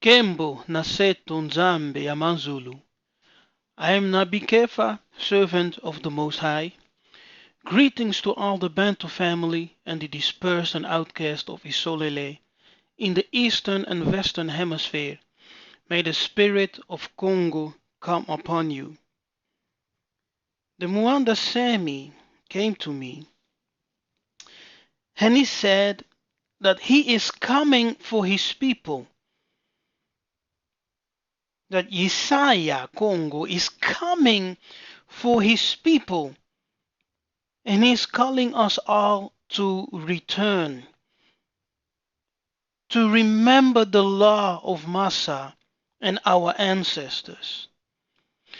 Kembo Naseto Nzambe Yamanzulu. I am Nabi Kefa, servant of the Most High. Greetings to all the Bantu family and the dispersed and outcast of Isolele in the eastern and western hemisphere. May the spirit of Congo come upon you. The Muanda Semi came to me and he said that he is coming for his people. That Yesaya Congo is coming for his people. And he's calling us all to return. To remember the law of Massa and our ancestors.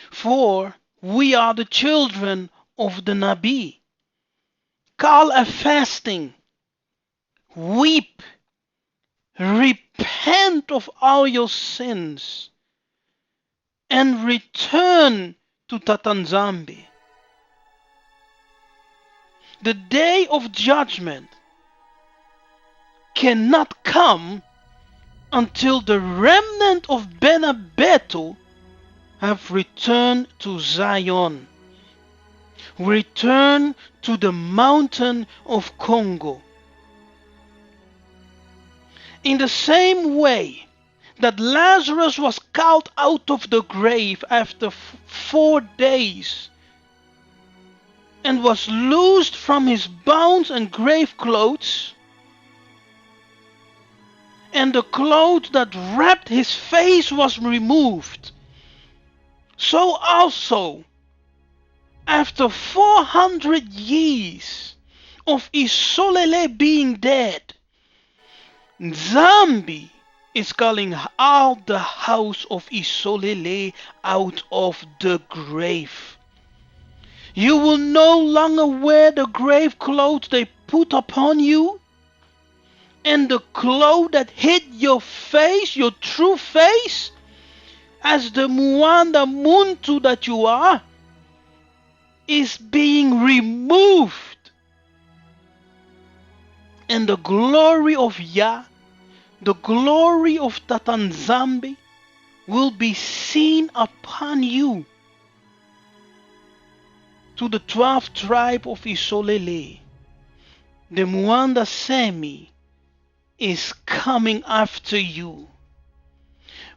For we are the children of the Nabi. Call a fasting. Weep. Repent of all your sins. And return to Tatanzambi. The day of judgment cannot come until the remnant of Benabeto have returned to Zion. Return to the mountain of Congo. In the same way that Lazarus was called out of the grave after 4 days and was loosed from his bonds and grave clothes, and the cloth that wrapped his face was removed, so also after 400 years of Isolele being dead, Nzambi is calling all the house of Isolele out of the grave. You will no longer wear the grave clothes they put upon you, and the cloth that hid your face, your true face, as the Muanda Muntu that you are, is being removed. And the glory of Yah, the glory of Tatanzambi, will be seen upon you. To the 12th tribe of Isolele, the Muanda Semi is coming after you.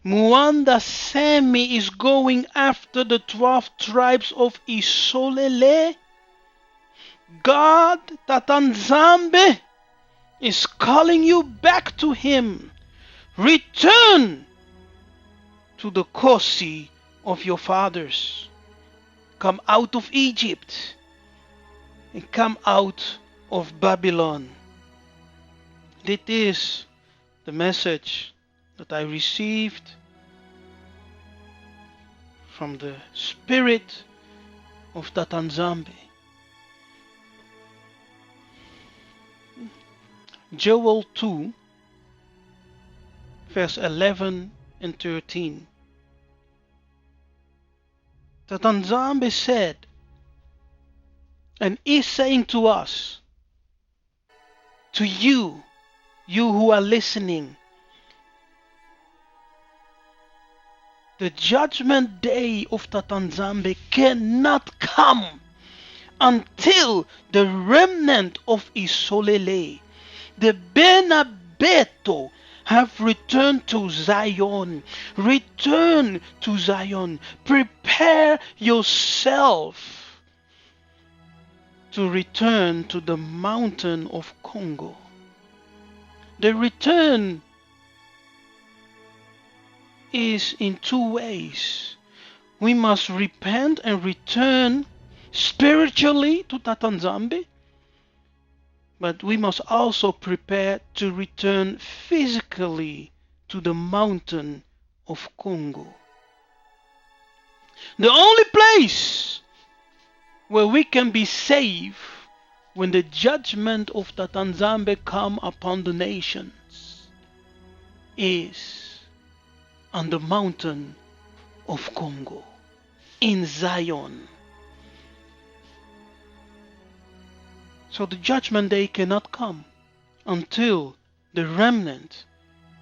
Muanda Semi is going after the 12 tribes of Isolele. God, Tatanzambe, is calling you back to him. Return to the Kosi of your fathers. Come out of Egypt and come out of Babylon. This is the message that I received from the spirit of Tatanzambe. Joel 2, verse 11 and 13. Tatanzambe said, and is saying to us, to you who are listening, the judgment day of Tatanzambe cannot come until the remnant of Isolele, the Benabeto, have returned to Zion. Return to Zion. Prepare yourself to return to the mountain of Congo. The return is in 2 ways. We must repent and return spiritually to Tatanzambe, but we must also prepare to return physically to the mountain of Congo. The only place where we can be safe when the judgment of Tatanzambe come upon the nations is on the mountain of Congo, in Zion. So the judgment day cannot come until the remnant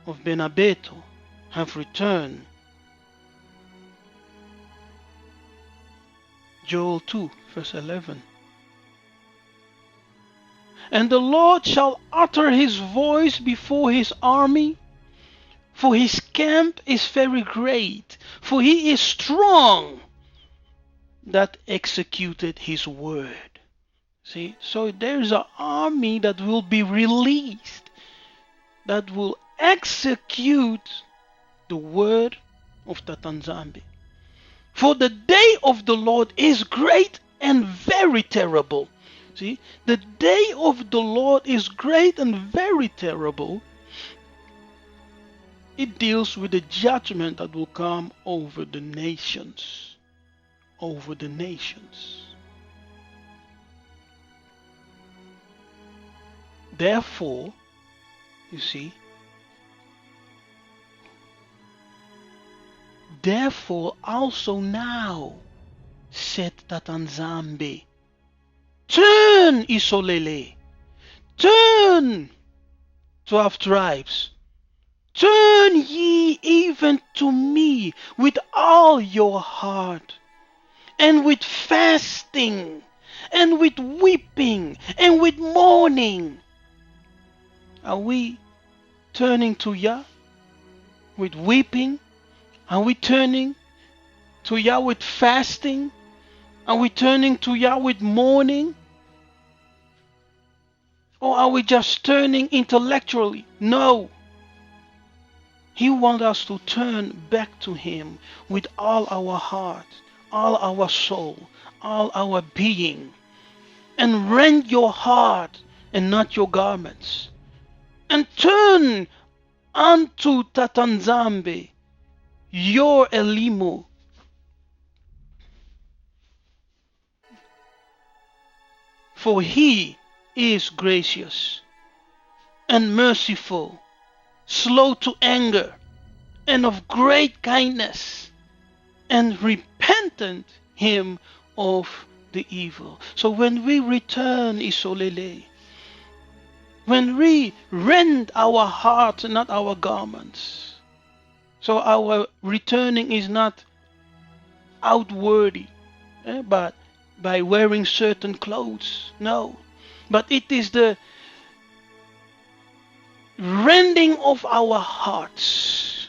of Benabeto have returned. Joel 2, verse 11. And the Lord shall utter his voice before his army, for his camp is very great, for he is strong that executed his word. See, so there's an army that will be released, that will execute the word of Tatanzambe. For the day of the Lord is great and very terrible. See, the day of the Lord is great and very terrible. It deals with the judgment that will come over the nations. Over the nations. Therefore, you see, therefore also now, said Tatanzambe, turn, Isolele, turn, 12 tribes, turn ye even to me with all your heart, and with fasting, and with weeping, and with mourning. Are we turning to Yah with weeping? Are we turning to Yah with fasting? Are we turning to Yah with mourning? Or are we just turning intellectually? No. He wants us to turn back to Him with all our heart, all our soul, all our being. And rend your heart and not your garments. And turn unto Tatanzambe, your Elimo. For he is gracious and merciful, slow to anger, and of great kindness, and repentant him of the evil. So when we return, Isolele, when we rend our heart, not our garments, so our returning is not outwardly, but by wearing certain clothes. No. But it is the rending of our hearts.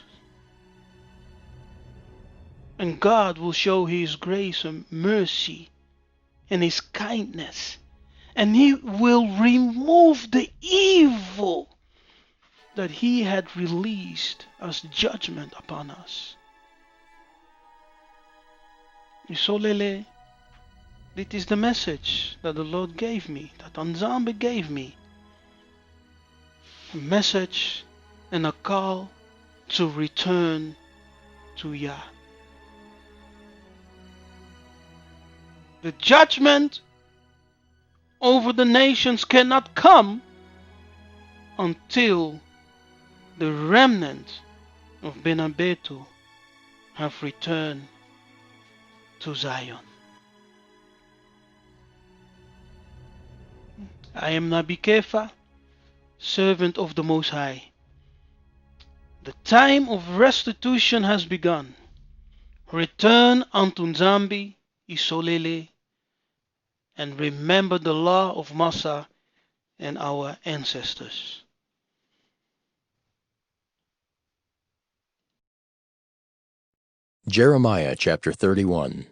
And God will show His grace and mercy and His kindness. And He will remove the evil that He had released as judgment upon us. Isolele, this is the message that the Lord gave me, that Tatanzambe gave me. A message and a call to return to Yah. The judgment over the nations cannot come until the remnant of Benabetu have returned to Zion. I am Nabi Kefa, servant of the Most High. The time of restitution has begun. Return unto Nzambi, Isolele, and remember the law of Massa and our ancestors. Jeremiah chapter 31.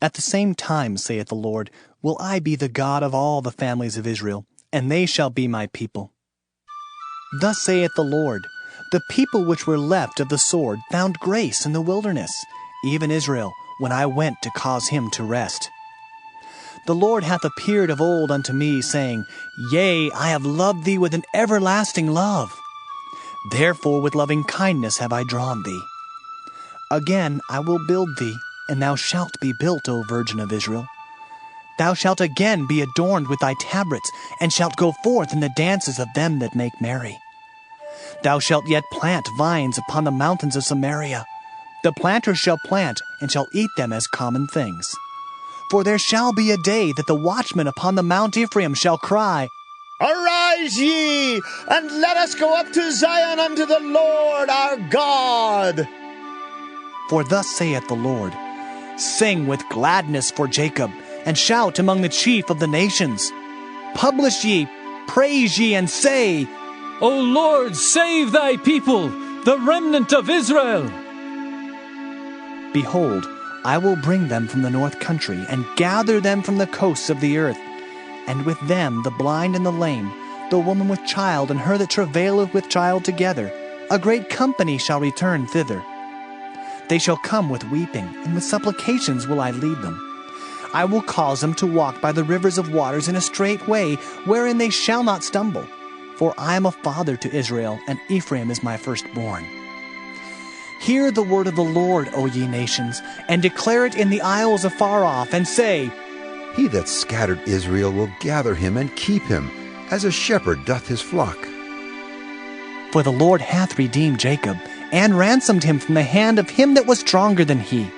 At the same time, saith the Lord, will I be the God of all the families of Israel, and they shall be my people. Thus saith the Lord, the people which were left of the sword found grace in the wilderness, even Israel, when I went to cause him to rest. The Lord hath appeared of old unto me, saying, Yea, I have loved thee with an everlasting love. Therefore with loving kindness have I drawn thee. Again I will build thee, and thou shalt be built, O Virgin of Israel. Thou shalt again be adorned with thy tabrets, and shalt go forth in the dances of them that make merry. Thou shalt yet plant vines upon the mountains of Samaria. The planters shall plant, and shall eat them as common things. For there shall be a day that the watchmen upon the Mount Ephraim shall cry, Arise ye, and let us go up to Zion unto the Lord our God. For thus saith the Lord, Sing with gladness for Jacob, and shout among the chief of the nations. Publish ye, praise ye, and say, O Lord, save thy people, the remnant of Israel. Behold, I will bring them from the north country, and gather them from the coasts of the earth. And with them the blind and the lame, the woman with child, and her that travaileth with child together, a great company shall return thither. They shall come with weeping, and with supplications will I lead them. I will cause them to walk by the rivers of waters in a straight way, wherein they shall not stumble. For I am a father to Israel, and Ephraim is my firstborn. Hear the word of the Lord, O ye nations, and declare it in the isles afar off, and say, He that scattered Israel will gather him and keep him, as a shepherd doth his flock. For the Lord hath redeemed Jacob, and ransomed him from the hand of him that was stronger than he.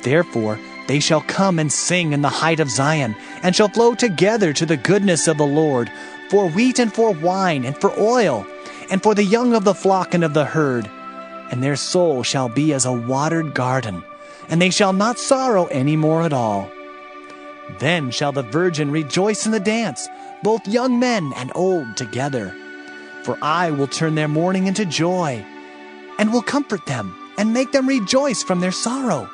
Therefore they shall come and sing in the height of Zion, and shall flow together to the goodness of the Lord, for wheat and for wine and for oil, and for the young of the flock and of the herd. And their soul shall be as a watered garden, and they shall not sorrow any more at all. Then shall the virgin rejoice in the dance, both young men and old together. For I will turn their mourning into joy, and will comfort them, and make them rejoice from their sorrow.